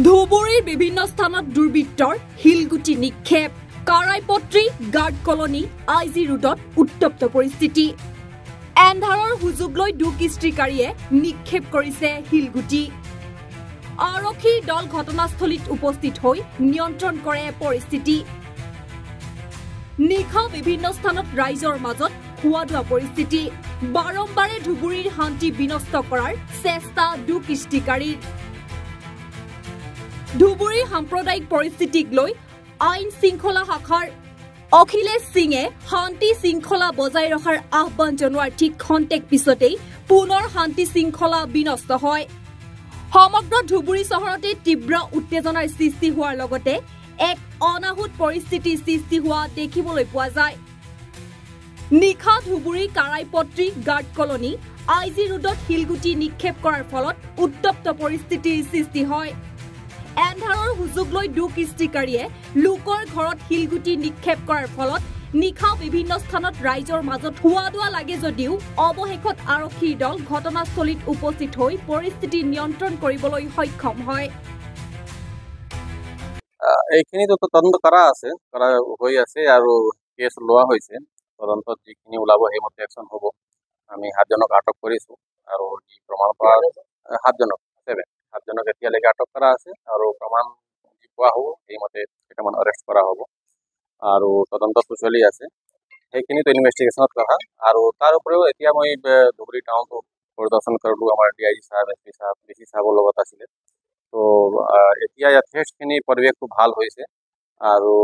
ধুবুৰীৰ বিভিন্ন স্থানত দুৰ্বৃত্তৰ শিলগুটি নিক্ষেপ কাৰাইপত্ৰী গাৰ্ড কলনী আইজি ৰোডত উত্তপ্ত পৰিস্থিতি এন্ধাৰৰ সুযোগ লৈ দুষ্কৃতিকাৰীয়ে নিক্ষেপ কৰিছে শিলগুটি আৰক্ষীৰ দল ঘটনাস্থলীত উপস্থিত হৈ নিয়ন্ত্ৰণ কৰে পৰিস্থিতি নিশা বিভিন্ন স্থানত ৰাইজৰ মাজত হুৱাদুৱা পৰিস্থিতি বাৰম্বাৰে ধুবুৰীৰ শান্তি বিনষ্ট কৰাৰ চেষ্টা দুষ্কৃতিকাৰীৰ ধুবুৰী সাম্প্ৰদায়িক পৰিস্থিতিক লৈ আইন শৃংখলা শাখাৰ অখিলেশ সিঙে শান্তি শৃংখলা বজাই ৰখাৰ আহ্বান জনোৱাৰ ঠিক খন্তেক পিছতেই পুনৰ শান্তি শৃংখলা বিনষ্ট হয় সমগ্ৰ ধুবুৰী চহৰতে তীব্ৰ উত্তেজনাৰ সৃষ্টি হোৱাৰ লগতে এক অনাহুত পৰিস্থিতিৰ সৃষ্টি হোৱা দেখিবলৈ পোৱা যায় নিশা ধুবুৰী কাৰাইপত্ৰী গাৰ্ড কলনী আইজি ৰোডত শিলগুটি নিক্ষেপ কৰাৰ ফলত উত্তপ্ত পৰিস্থিতিৰ সৃষ্টি হয় এন্ধাৰৰ সুযোগ লৈ দুষ্কৃতিকাৰীয়ে লোকৰ ঘৰত শিলগুটি নিক্ষেপ কৰাৰ ফলত নিশা বিভিন্ন স্থানত ৰাইজৰ মাজত হুৱাদুৱা লাগে যদিও অৱশেষত আৰক্ষীৰ দল ঘটনাস্থলীত উপস্থিত হৈ পৰিস্থিতি নিয়ন্ত্ৰণ কৰিবলৈ সক্ষম হয় এইখিনি তদন্ত কৰা হৈ আছে আৰু কেছ লোৱা হৈছে তদন্তত যিখিনি ওলাব সেইমতে একশ্যন হ'ব আমি 7 জনক আটক কৰিছো আৰু যি প্ৰমাণ পোৱা 7 জনক এতিয়ালৈকে আটক কৰা আছে আৰু প্ৰমাণ যি পোৱা হ'ব সেইমতে কেইটামান এৰেষ্ট কৰা হ'ব আৰু তদন্তটো চলি আছে সেইখিনিতো ইনভেষ্টিগেশ্যনত কথা আৰু তাৰ উপৰিও এতিয়া মই ধুবুৰী টাউনটো পৰিদৰ্শন কৰিলোঁ আমাৰ ডিআইজি সাহেব এছপি সাহেব ডিচি সাহেবৰ লগত আছিলে তো এতিয়া যথেষ্টখিনি পৰিৱেশটো ভাল হৈছে আৰু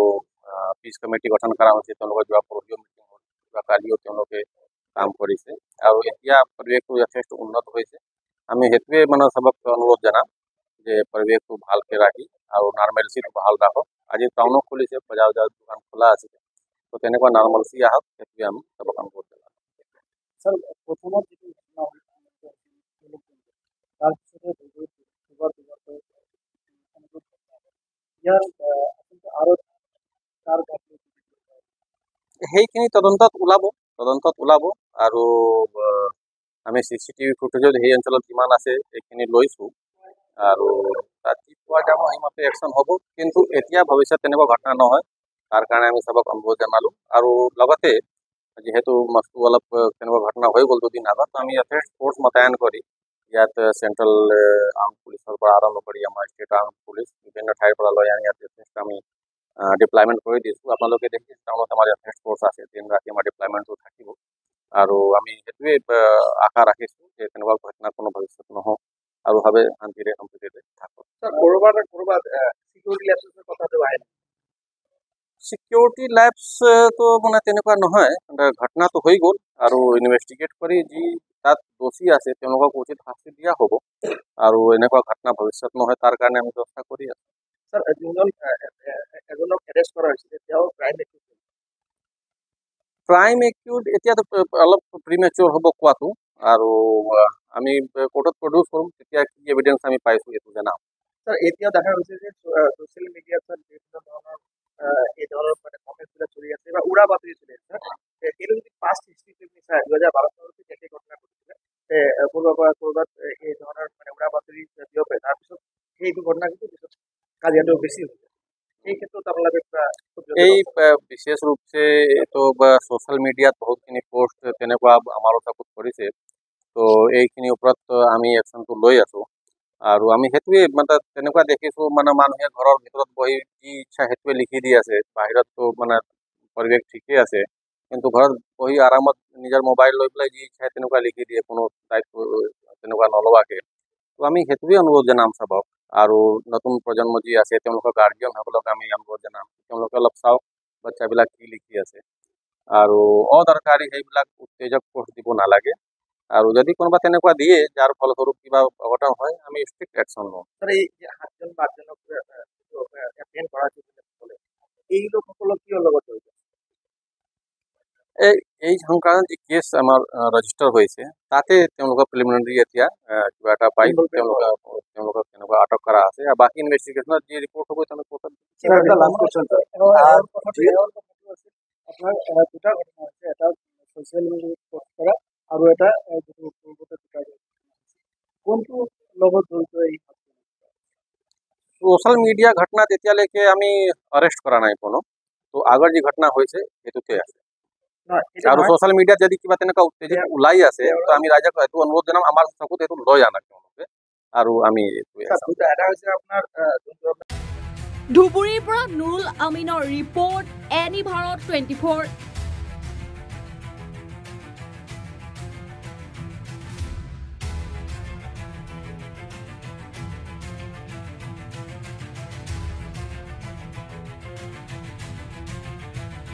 পিছ কমিটি গঠন কৰা হৈছে তেওঁলোকৰ যোৱা পৰহিও মিটিং হ'ল যোৱা কালিও তেওঁলোকে কাম কৰিছে আৰু এতিয়া পৰিৱেশটো যথেষ্ট উন্নত হৈছে আমি সেইটোৱে মানে চবক অনুৰোধ জনাম যে পৰিৱেশটো ভালকৈ ৰাখি আৰু নৰ্মেলচিটো ভাল ৰাখক আজি টাউনো খুলিছে বজাৰ দোকান খোলা আছে তো তেনেকুৱা নৰ্মেলচি আহক সেইটোৱে আমি চবক অনুৰোধ জনাম স্যাৰ প্ৰথমত যেটো সেইখিনি তদন্তত ওলাব আৰু আমি চিচিটিভি ফুটেজত সেই অঞ্চলত যিমান আছে সেইখিনি লৈছোঁ আৰু ৰাতিপুৱা যাব সেইমতে একশ্যন হ'ব কিন্তু এতিয়া ভৱিষ্যত তেনেকুৱা ঘটনা নহয় তাৰ কাৰণে আমি চবক অনুৰোধ জনালোঁ আৰু লগতে যিহেতু মাছটো অলপ তেনেকুৱা ঘটনা হৈ গ'ল দুদিন আগত আমি যথেষ্ট ফ'ৰ্চ মোতায়েন কৰি ইয়াত চেণ্ট্ৰেল আৰ্ম পুলিচৰ পৰা আৰম্ভ কৰি আমাৰ ষ্টেট আৰ্ম পুলিচ বিভিন্ন ঠাইৰ পৰা লৈ আনি ইয়াত যথেষ্ট আমি ডিপ্লয়মেণ্ট কৰি দিছোঁ আপোনালোকে দেখিছে টাউনত আমাৰ যথেষ্ট ফ'ৰ্চ আছে দিন ৰাতি আমাৰ ডিপ্লয়মেণ্টটো থাকিব আৰু আমি সেইটোৱে আশা ৰাখিছোঁ যে তেনেকুৱা ঘটনা কোনো ভৱিষ্যত নহওক আৰু ভাৱে শান্তিৰে সম্প্ৰীতিৰে থাকক সিকিউৰিটি ল্যাবছটো মানে তেনেকুৱা নহয় ঘটনাটো হৈ গ'ল আৰু ইনভেষ্টিগেট কৰি যি তাত দোষী আছে তেওঁলোকক উচিত শাস্তি দিয়া হ'ব আৰু এনেকুৱা ঘটনা ভৱিষ্যত নহয় তাৰ কাৰণে আমি চেষ্টা কৰি আছোঁ স্যাৰ এজনক এৰেষ্ট কৰা হৈছিল তেওঁ ক্ৰাইম একিউড এতিয়াতো অলপ প্ৰিমেচিয়ৰ হ'ব কোৱাটো আৰু আমি কোৰ্টত প্ৰডিউচ কৰিম তেতিয়া কি এভিডেঞ্চ আমি পাইছোঁ এইটো জনাম স্যাৰ এতিয়া দেখা গৈছে যে সোশ্যাল মিডিয়াত বিভিন্ন ধৰণৰ এই ধৰণৰ মানে কমেণ্টবিলাক চলি আছে বা উৰা বাতৰি চলি আছে এইটো যদি পাষ্ট হিষ্ট্ৰী তুমি চাই 2012 চনতে একে ঘটনা ঘটিছিলে ক'ৰবাত এই ধৰণৰ মানে উৰা বাতৰি বিয়পে তাৰপিছত সেইটো ঘটনা কিন্তু পিছত কাজিয়াটো বেছি হৈছে এই ক্ষেত্ৰত আপোনালোকে এই বিশেষ ৰূপে এইটো সোশ্যাল মিডিয়াত বহুতখিনি পোষ্ট তেনেকুৱা আমাৰো চাপোৰ্ট কৰিছে তো এইখিনিৰ ওপৰত আমি একশ্যনটো লৈ আছোঁ আৰু আমি সেইটোৱে মানে তেনেকুৱা দেখিছোঁ মানে মানুহে ঘৰৰ ভিতৰত বহি যি ইচ্ছা সেইটোৱে লিখি দি আছে বাহিৰততো মানে পৰিৱেশ ঠিকেই আছে কিন্তু ঘৰত বহি আৰামত নিজৰ মোবাইল লৈ পেলাই যি ইচ্ছা তেনেকুৱা লিখি দিয়ে কোনো দায়িত্ব তেনেকুৱা নলোৱাকৈ তো আমি সেইটোৱে অনুৰোধ জনাম চবক আৰু নতুন প্ৰজন্ম যি আছে তেওঁলোকৰ গাৰ্জিয়ানসকলক আমি অনুৰোধ জনাম তেওঁলোকে অলপ চাওক বাচ্চাবিলাক কি লিখি আছে আৰু অদৰকাৰী সেইবিলাক উত্তেজক পোষ্ট দিব নালাগে আৰু যদি কোনোবা তেনেকুৱা দিয়ে যাৰ ফলস্বৰূপ কিবা অঘটন হয় আমি ষ্ট্ৰিক্ট একশ্যন লওঁ এই যে 7জন 5জনক এপ্ৰিয়েণ্ট কৰা এই লোকসকলক কিয় লগত জড়িত এই সংক্ৰান্ত যি কেছ আমাৰ ৰেজিষ্টাৰ হৈছে তাতে তেওঁলোকৰ প্ৰিলিমিনাৰী এতিয়া কিবা এটা পাই তেওঁলোকক তেনেকুৱা আটক কৰা আছে আৰু বাকী ইনভেষ্টিগেশ্যনত যি ৰিপৰ্ট হ'ব তেওঁলোকে আপোনাৰ দুটা ঘটনা হৈছে এটা ছ'চিয়েল মিডিয়াত পষ্ট কৰা আৰু এটা কোনটো লগত জড়িত এই সোশ্যাল মিডিয়া ঘটনা তেতিয়ালৈকে আমি অরেস্ট কৰা নাই কোনো তো আগৰ যি ঘটনা হৈছে সেইটোতে আছে নহয়, এইটো আৰু নহয়। সোশ্যাল মিডিয়াত যদি কিবা তেনেকুৱা উত্তেজিত ওলাই আছে তো আমি ৰাইজক এইটো অনুৰোধ জনাম আমাৰ চকুত এইটো লৈ আনা তেওঁলোকে আৰু আমি এইটোৱে আচ্ছা, দুটা এটা হৈছে আপোনাৰ যোনটো ধুবুৰীৰ পৰা নুৰুল আমিনৰ ৰিপৰ্ট এনি ভাৰত 24